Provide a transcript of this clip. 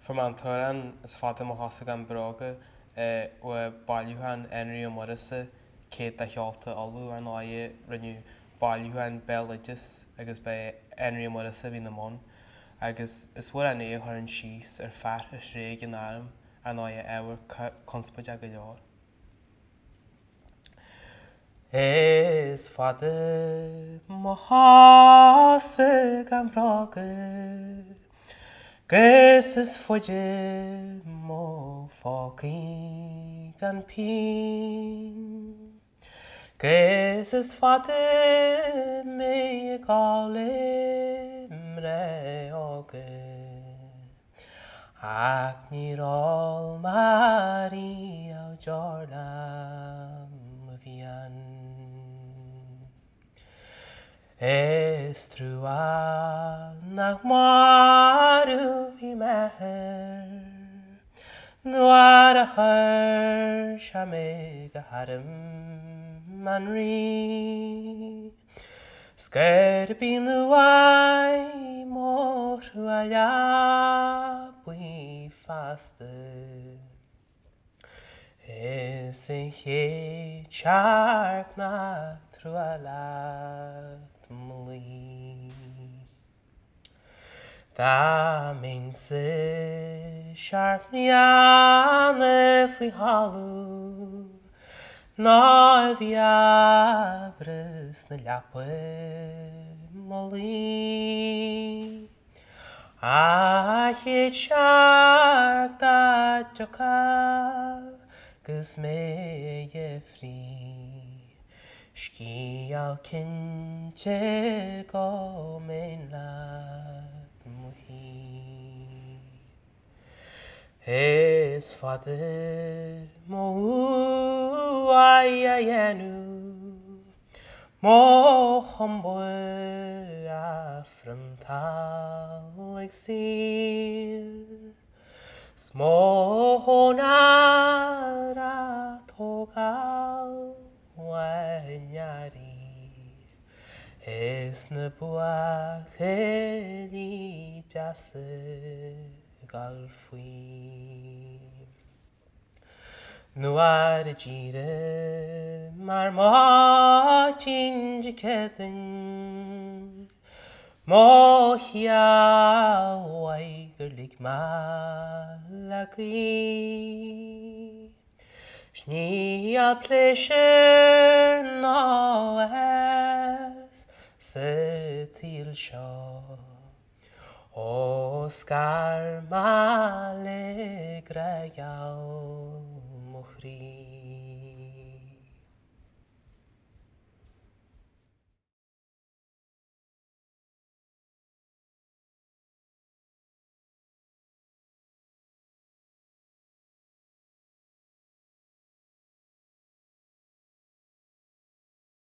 Fermantoran is fada mo Chosa gan Bhróga o bailúhan Enri Morrisa céad a cheolta olú ar náide rinne bailúhan Belligis agus be Enri Morrisa bhí na món agus is bhfuil an é chuir an síos ar fear a sréig an arm ar náide éhar conspaid a go leor. Is fada mo Chosa gan Bhróga Gus is fuide mo fácaí gan pín Gus is fada mé nGall imre óga Ach ní rol marí á Jordan bhían Is trúa nach marú bhí methir nuair a chuir se mé go harim an rí Scair bí nuaid mórú a leab buí fasta Is é ché tearc nach trúa leat mlí Tá mén sa searp níana faoi halú ná bhí abras na leapa mlí A chéad searc dá deocha gus mé frí Scial cinnte go mén leat muí Is fada mo a dhéanú Mo chombail a frontal ag sír Smónar a tógáil le nearí Is na buachaí deasa gáil faoi Nuair a díre mar máitín de ceadan Má cheall mhaith gur lig máil agaí Sníal pléisiir ná heas sa tíl seo Ó scar má le greall mo chrí